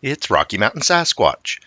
It's Rocky Mountain Sasquatch.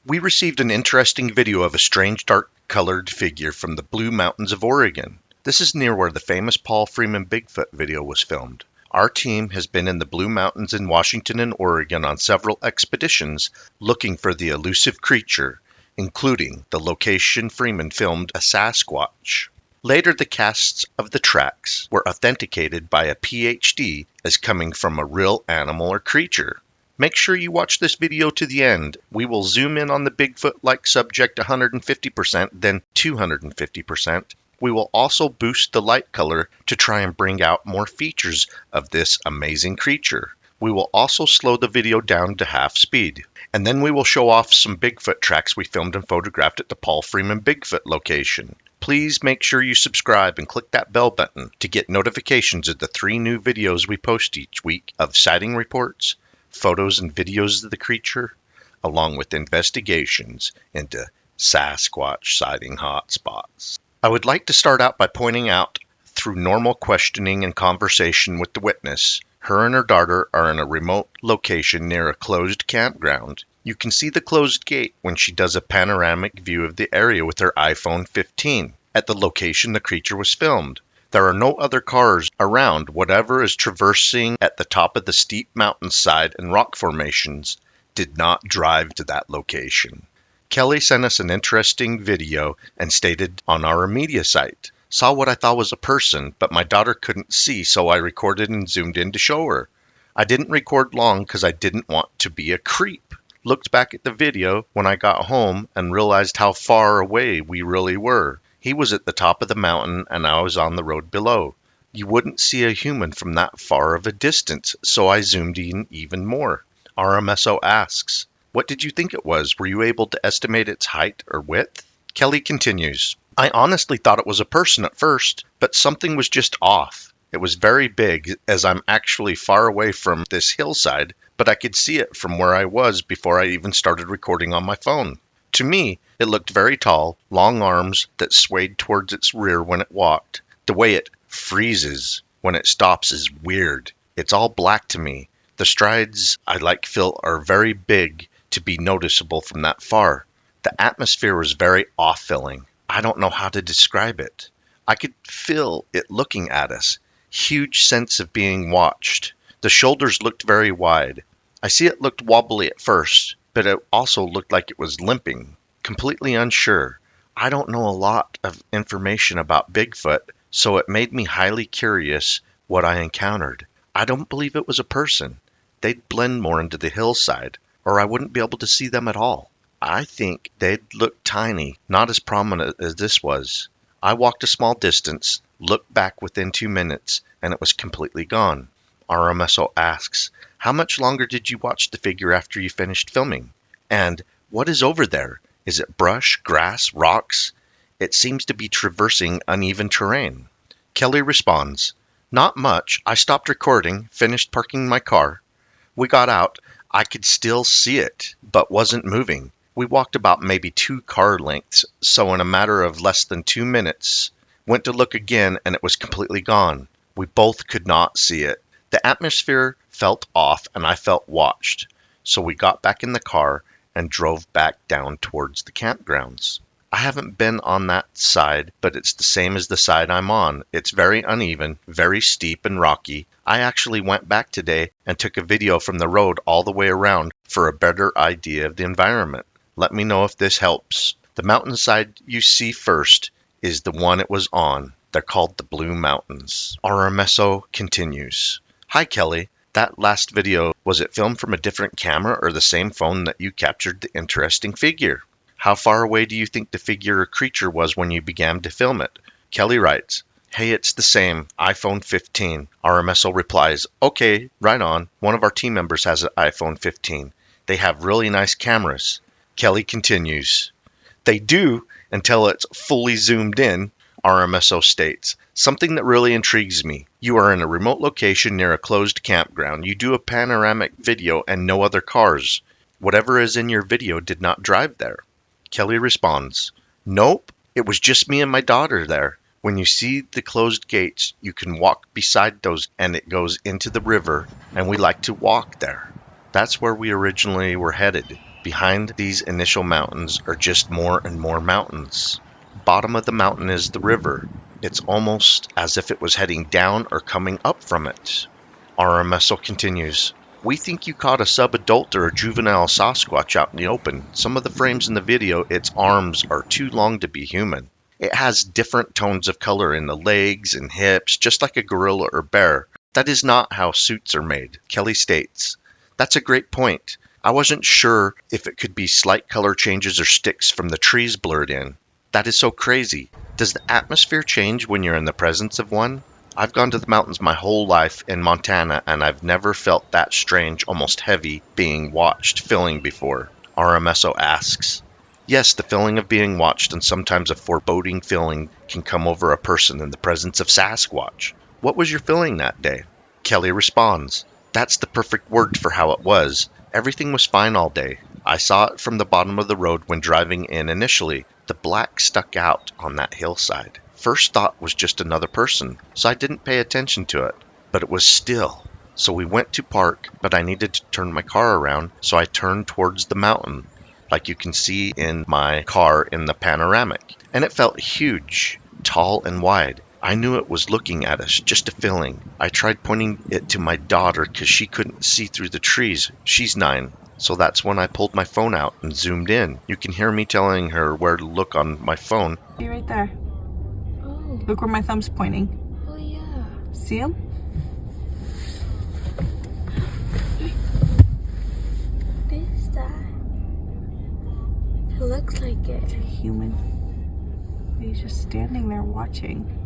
We received an interesting video of a strange dark-colored figure from the Blue Mountains of Oregon. This is near where the famous Paul Freeman Bigfoot video was filmed. Our team has been in the Blue Mountains in Washington and Oregon on several expeditions looking for the elusive creature, including the location Freeman filmed a Sasquatch. Later, the casts of the tracks were authenticated by a PhD as coming from a real animal or creature. Make sure you watch this video to the end. We will zoom in on the Bigfoot-like subject 150%, then 250%. We will also boost the light color to try and bring out more features of this amazing creature. We will also slow the video down to half speed. And then we will show off some Bigfoot tracks we filmed and photographed at the Paul Freeman Bigfoot location. Please make sure you subscribe and click that bell button to get notifications of the 3 new videos we post each week of sighting reports, photos and videos of the creature, along with investigations into Sasquatch sighting hotspots. I would like to start out by pointing out, through normal questioning and conversation with the witness, her and her daughter are in a remote location near a closed campground. You can see the closed gate when she does a panoramic view of the area with her iPhone 15 at the location the creature was filmed. There are no other cars around. Whatever is traversing at the top of the steep mountainside and rock formations did not drive to that location. Kelly sent us an interesting video and stated on our media site, "Saw what I thought was a person, but my daughter couldn't see, so I recorded and zoomed in to show her. I didn't record long because I didn't want to be a creep. Looked back at the video when I got home and realized how far away we really were. He was at the top of the mountain and I was on the road below. You wouldn't see a human from that far of a distance, so I zoomed in even more." RMSO asks, "What did you think it was? Were you able to estimate its height or width?" Kelly continues, "I honestly thought it was a person at first, but something was just off. It was very big, as I'm actually far away from this hillside, but I could see it from where I was before I even started recording on my phone. To me, it looked very tall, long arms that swayed towards its rear when it walked. The way it freezes when it stops is weird. It's all black to me. The strides feel are very big to be noticeable from that far. The atmosphere was very off-filling. I don't know how to describe it. I could feel it looking at us. Huge sense of being watched. The shoulders looked very wide. I see it looked wobbly at first, but it also looked like it was limping. Completely unsure. I don't know a lot of information about Bigfoot, so it made me highly curious what I encountered. I don't believe it was a person. They'd blend more into the hillside, or I wouldn't be able to see them at all. I think they'd look tiny, not as prominent as this was. I walked a small distance, looked back within 2 minutes, and it was completely gone." RMSO asks, "How much longer did you watch the figure after you finished filming? And what is over there? Is it brush, grass, rocks? It seems to be traversing uneven terrain." Kelly responds, "Not much. I stopped recording, finished parking my car. We got out. I could still see it, but wasn't moving. We walked about maybe 2 car lengths, so in a matter of less than 2 minutes, went to look again and it was completely gone. We both could not see it. The atmosphere felt off and I felt watched, so we got back in the car and drove back down towards the campgrounds. I haven't been on that side, but it's the same as the side I'm on. It's very uneven, very steep and rocky. I actually went back today and took a video from the road all the way around for a better idea of the environment. Let me know if this helps. The mountainside you see first is the one it was on. They're called the Blue Mountains." RMSO continues, "Hi Kelly, that last video, was it filmed from a different camera or the same phone that you captured the interesting figure? How far away do you think the figure or creature was when you began to film it?" Kelly writes, "Hey, it's the same, iPhone 15. RMSO replies, "Okay, right on. One of our team members has an iPhone 15. They have really nice cameras." Kelly continues, "They do until it's fully zoomed in." RMSO states, "Something that really intrigues me. You are in a remote location near a closed campground. You do a panoramic video and no other cars. Whatever is in your video did not drive there." Kelly responds, "Nope, it was just me and my daughter there. When you see the closed gates, you can walk beside those and it goes into the river, and we like to walk there." That's where we originally were headed. Behind these initial mountains are just more and more mountains. Bottom of the mountain is the river. It's almost as if it was heading down or coming up from it. RMSO continues. We think you caught a subadult or a juvenile Sasquatch out in the open. Some of the frames in the video, its arms are too long to be human. It has different tones of color in the legs and hips, just like a gorilla or bear. That is not how suits are made, Kelly states. That's a great point. I wasn't sure if it could be slight color changes or sticks from the trees blurred in. That is so crazy. Does the atmosphere change when you're in the presence of one? I've gone to the mountains my whole life in Montana, and I've never felt that strange, almost heavy, being watched feeling before. RMSO asks. Yes, the feeling of being watched and sometimes a foreboding feeling can come over a person in the presence of Sasquatch. What was your feeling that day? Kelly responds. That's the perfect word for how it was. Everything was fine all day. I saw it from the bottom of the road when driving in initially. The black stuck out on that hillside. First thought was just another person, so I didn't pay attention to it. But it was still. So we went to park, but I needed to turn my car around, so I turned towards the mountain, like you can see in my car in the panoramic. And it felt huge, tall and wide. I knew it was looking at us, just a feeling. I tried pointing it to my daughter because she couldn't see through the trees. She's 9. So that's when I pulled my phone out and zoomed in. You can hear me telling her where to look on my phone. See right there. Oh. Look where my thumb's pointing. Oh yeah. See him? What is that? It looks like it. It's a human. He's just standing there watching.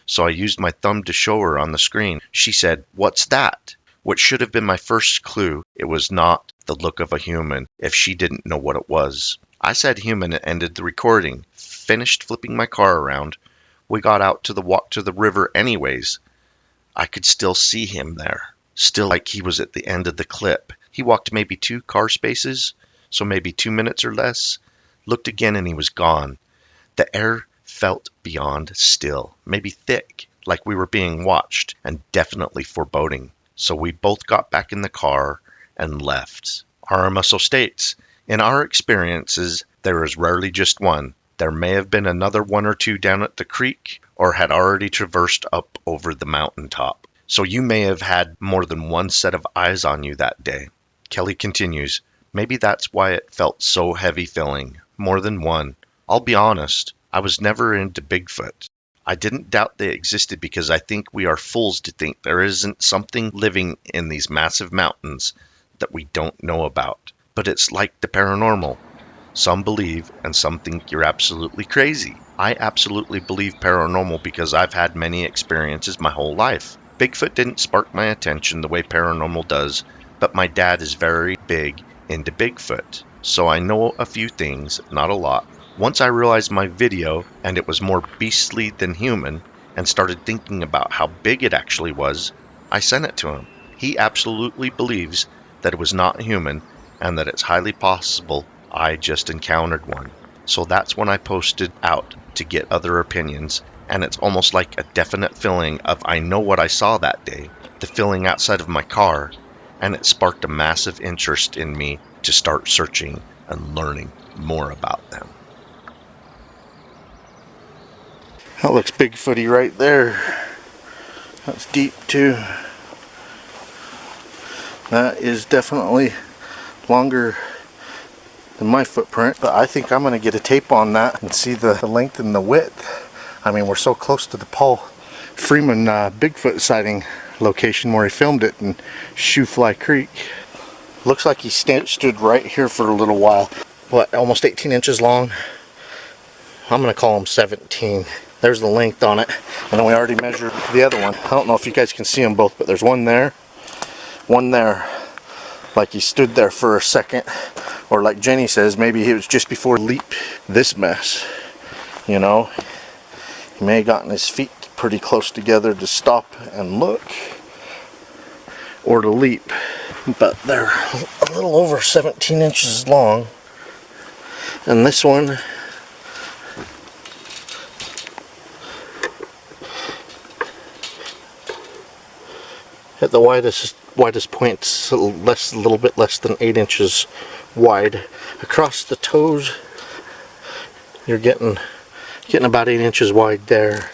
So I used my thumb to show her on the screen. She said, "What's that?" What should have been my first clue, it was not the look of a human if she didn't know what it was. I said human and ended the recording. Finished flipping my car around. We got out to the walk to the river anyways. I could still see him there. Still like he was at the end of the clip. He walked maybe 2 car spaces, so maybe 2 minutes or less. Looked again and he was gone. The air felt beyond still, maybe thick, like we were being watched, and definitely foreboding. So we both got back in the car and left. RMSO states, in our experiences, there is rarely just one. There may have been another 1 or 2 down at the creek, or had already traversed up over the mountaintop. So you may have had more than one set of eyes on you that day. Kelly continues, maybe that's why it felt so heavy feeling. More than one. I'll be honest, I was never into Bigfoot. I didn't doubt they existed because I think we are fools to think there isn't something living in these massive mountains that we don't know about. But it's like the paranormal. Some believe and some think you're absolutely crazy. I absolutely believe paranormal because I've had many experiences my whole life. Bigfoot didn't spark my attention the way paranormal does, but my dad is very big into Bigfoot. So I know a few things, not a lot. Once I realized my video and it was more beastly than human and started thinking about how big it actually was, I sent it to him. He absolutely believes that it was not human and that it's highly possible I just encountered one. So that's when I posted out to get other opinions, and it's almost like a definite feeling of I know what I saw that day, the feeling outside of my car, and it sparked a massive interest in me to start searching and learning more about them. That looks Bigfooty right there. That's deep too. That is definitely longer than my footprint, but I think I'm going to get a tape on that and see the length and the width. I mean, we're so close to the Paul Freeman Bigfoot sighting location where he filmed it in Shoefly Creek. Looks like he stood right here for a little while. What, almost 18 inches long? I'm going to call him 17. There's the length on it. And then we already measured the other one. I don't know if you guys can see them both, but there's one there, one there. Like he stood there for a second. Or like Jenny says, maybe it was just before leap. This mess, you know. He may have gotten his feet pretty close together to stop and look. Or to leap. But they're a little over 17 inches long. And this one, the widest point's a little bit less than 8 inches wide. Across the toes, you're getting about 8 inches wide there.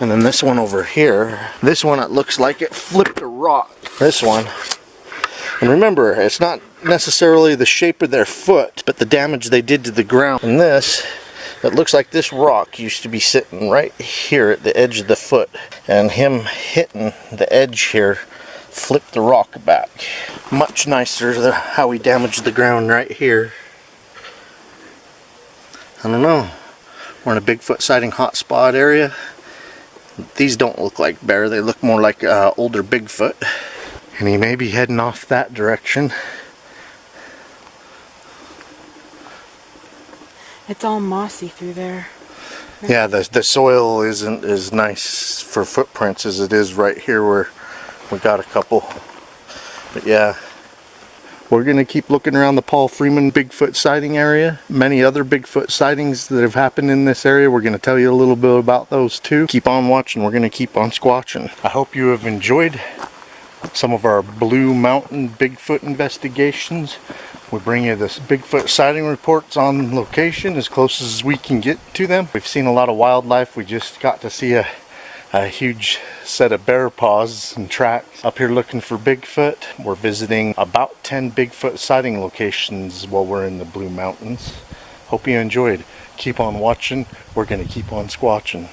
And then this one over here, this one, it looks like it flipped a rock. This one. And remember, it's not necessarily the shape of their foot, but the damage they did to the ground. And this, it looks like this rock used to be sitting right here at the edge of the foot. And him hitting the edge here flipped the rock back. Much nicer than how he damaged the ground right here. I don't know. We're in a Bigfoot sighting hotspot area. These don't look like bear, they look more like older Bigfoot. And he may be heading off that direction. It's all mossy through there. Yeah, the soil isn't as nice for footprints as it is right here where we got a couple. But yeah, we're going to keep looking around the Paul Freeman Bigfoot sighting area. Many other Bigfoot sightings that have happened in this area. We're going to tell you a little bit about those too. Keep on watching. We're going to keep on squatching. I hope you have enjoyed some of our Blue Mountain Bigfoot investigations. We bring you this Bigfoot sighting reports on location as close as we can get to them. We've seen a lot of wildlife. We just got to see a huge set of bear paws and tracks up here looking for Bigfoot. We're visiting about 10 Bigfoot sighting locations while we're in the Blue Mountains. Hope you enjoyed. Keep on watching. We're going to keep on squatching.